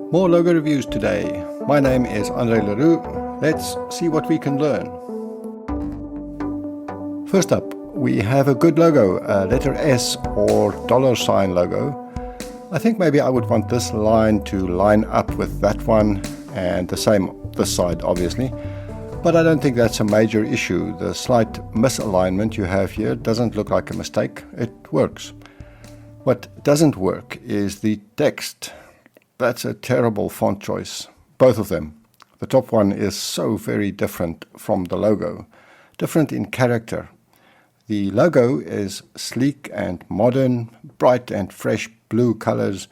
More logo reviews today. My name is Andre Leroux. Let's see what we can learn. First up, we have a good logo, a letter S or $sign logo. I think maybe I would want this line to line up with that one and the same this side obviously. But I don't think that's a major issue. The slight misalignment you have here doesn't look like a mistake. It works. What doesn't work is the text. That's a terrible font choice. Both of them. The top one is so very different from the logo. Different in character. The logo is sleek and modern, bright and fresh blue colors,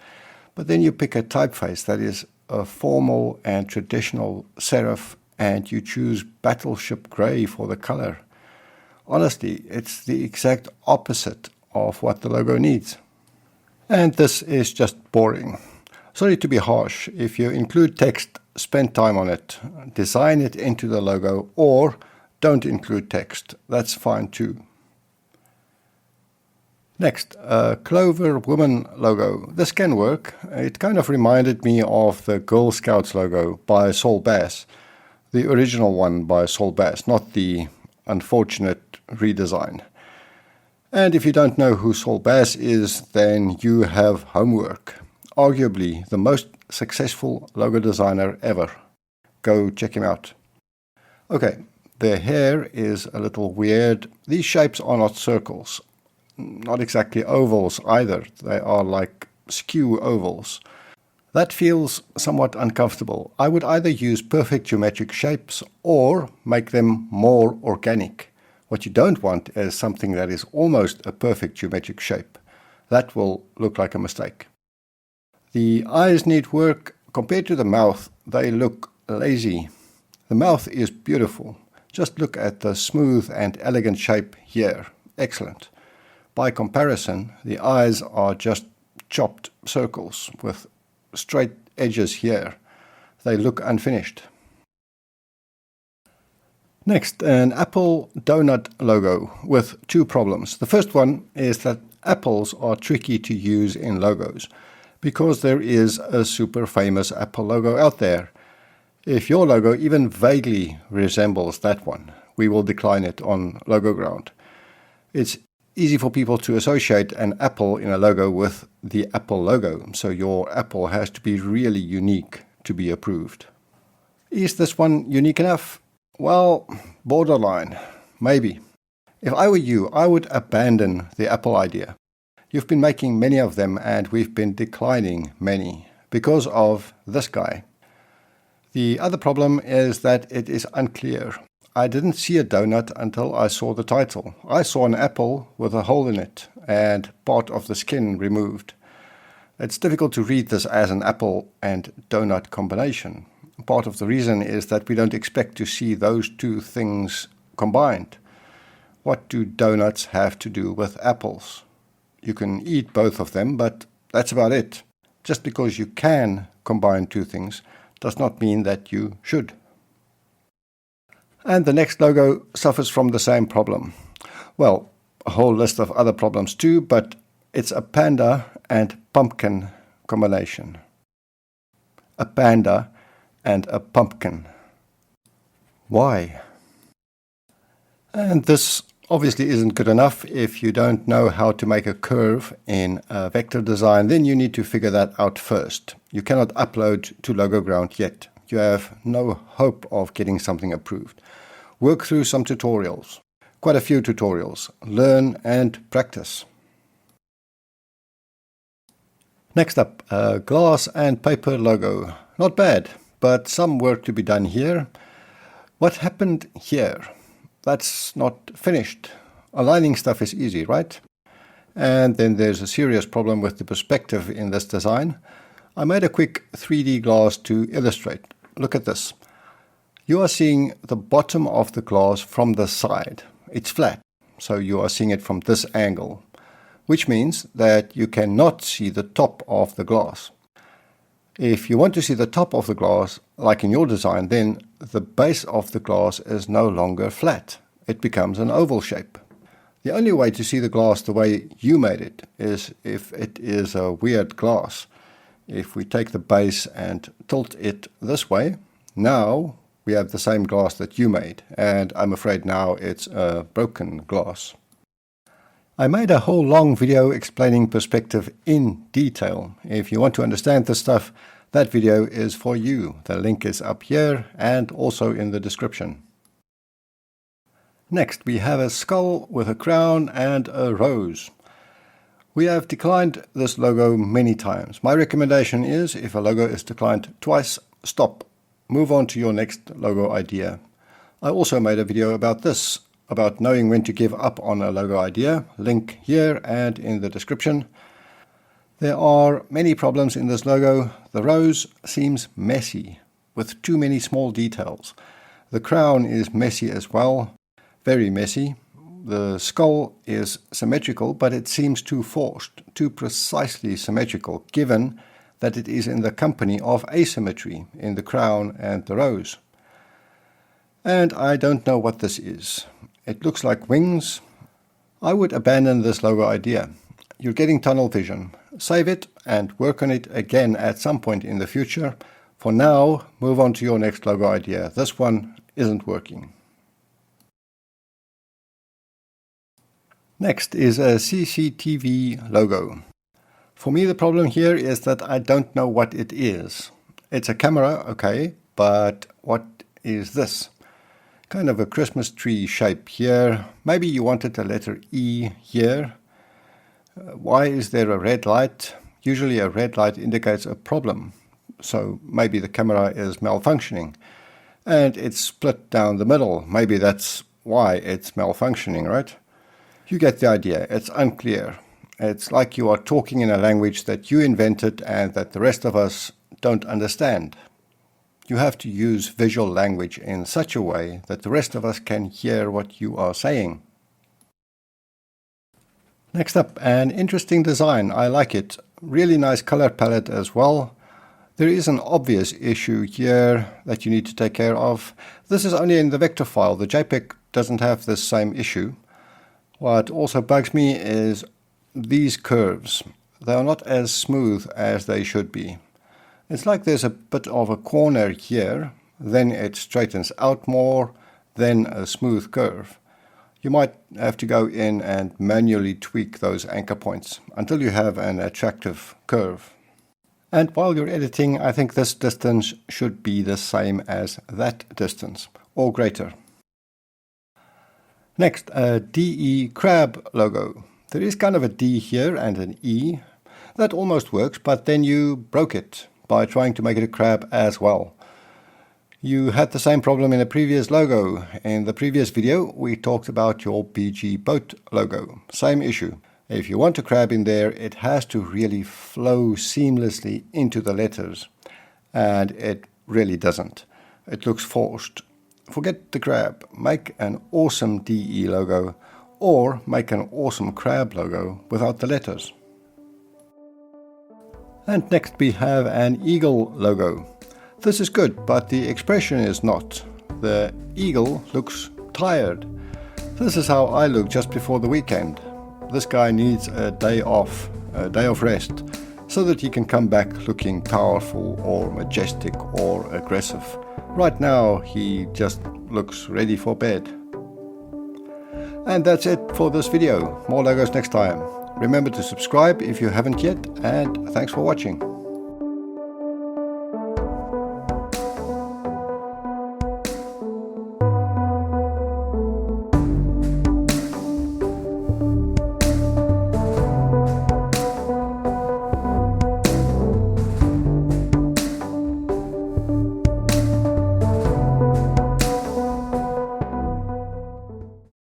but then you pick a typeface that is a formal and traditional serif and you choose battleship grey for the color. Honestly, it's the exact opposite of what the logo needs. And this is just boring. Sorry to be harsh. If you include text, spend time on it. Design it into the logo, or don't include text. That's fine too. Next, a Clover woman logo. This can work. It kind of reminded me of the Girl Scouts logo by Saul, the original one by Saul, not the unfortunate redesign. And if you don't know who Saul is, then you have homework. Arguably the most successful logo designer ever. Go check him out. Okay, their hair is a little weird. These shapes are not circles. Not exactly ovals either. They are like skew ovals. That feels somewhat uncomfortable. I would either use perfect geometric shapes or make them more organic. What you don't want is something that is almost a perfect geometric shape. That will look like a mistake. The eyes need work. Compared to the mouth, they look lazy. The mouth is beautiful. Just look at the smooth and elegant shape here. Excellent. By comparison, the eyes are just chopped circles with straight edges here. They look unfinished. Next, an apple donut logo with two problems. The first one is that apples are tricky to use in logos because there is a super famous Apple logo out there. If your logo even vaguely resembles that one, we will decline it on LogoGround. It's easy for people to associate an apple in a logo with the Apple logo, so your apple has to be really unique to be approved. Is this one unique enough? Well, borderline, maybe. If I were you, I would abandon the Apple idea. You've been making many of them and we've been declining many because of this guy. The other problem is that it is unclear. I didn't see a donut until I saw the title. I saw an apple with a hole in it and part of the skin removed. It's difficult to read this as an apple and donut combination. Part of the reason is that we don't expect to see those two things combined. What do donuts have to do with apples? You can eat both of them, but that's about it. Just because you can combine two things does not mean that you should. And the next logo suffers from the same problem. Well, a whole list of other problems too, but it's a panda and pumpkin combination. A panda and a pumpkin. Why? And this obviously isn't good enough. If you don't know how to make a curve in a vector design, then you need to figure that out first. You cannot upload to LogoGround yet. You have no hope of getting something approved. Work through some tutorials. Quite a few tutorials. Learn and practice. Next up, a glass and paper logo. Not bad, but some work to be done here. What happened here? That's not finished. Aligning stuff is easy, right? And then there's a serious problem with the perspective in this design. I made a quick 3D glass to illustrate. Look at this. You are seeing the bottom of the glass from the side. It's flat, so you are seeing it from this angle, which means that you cannot see the top of the glass. If you want to see the top of the glass, like in your design, then the base of the glass is no longer flat. It becomes an oval shape. The only way to see the glass the way you made it is if it is a weird glass. If we take the base and tilt it this way, now we have the same glass that you made, and I'm afraid now it's a broken glass. I made a whole long video explaining perspective in detail. If you want to understand this stuff, that video is for you. The link is up here and also in the description. Next, we have a skull with a crown and a rose. We have declined this logo many times. My recommendation is, if a logo is declined twice, stop. Move on to your next logo idea. I also made a video about this, about knowing when to give up on a logo idea. Link here and in the description. There are many problems in this logo. The rose seems messy, with too many small details. The crown is messy as well. Very messy. The skull is symmetrical, but it seems too forced, too precisely symmetrical, given that it is in the company of asymmetry in the crown and the rose. And I don't know what this is. It looks like wings. I would abandon this logo idea. You're getting tunnel vision. Save it and work on it again at some point in the future. For now, move on to your next logo idea. This one isn't working. Next is a CCTV logo. For me, the problem here is that I don't know what it is. It's a camera, okay, but what is this? Kind of a Christmas tree shape here. Maybe you wanted a letter E here. Why is there a red light? Usually a red light indicates a problem. So maybe the camera is malfunctioning. And it's split down the middle. Maybe that's why it's malfunctioning, right? You get the idea. It's unclear. It's like you are talking in a language that you invented and that the rest of us don't understand. You have to use visual language in such a way that the rest of us can hear what you are saying. Next up, an interesting design. I like it. Really nice color palette as well. There is an obvious issue here that you need to take care of. This is only in the vector file. The JPEG doesn't have this same issue. What also bugs me is these curves. They are not as smooth as they should be. It's like there's a bit of a corner here, then it straightens out more, then a smooth curve. You might have to go in and manually tweak those anchor points until you have an attractive curve. And while you're editing, I think this distance should be the same as that distance, or greater. Next, a DE crab logo. There is kind of a D here and an E. That almost works, but then you broke it by trying to make it a crab as well. You had the same problem in a previous logo. In the previous video, we talked about your BG boat logo. Same issue. If you want a crab in there, it has to really flow seamlessly into the letters. And it really doesn't. It looks forced. Forget the crab. Make an awesome DE logo or make an awesome crab logo without the letters. And next we have an eagle logo. This is good, but the expression is not. The eagle looks tired. This is how I look just before the weekend. This guy needs a day off rest, so that he can come back looking powerful or majestic or aggressive. Right now he just looks ready for bed. And that's it for this video. More logos next time. Remember to subscribe if you haven't yet, and thanks for watching.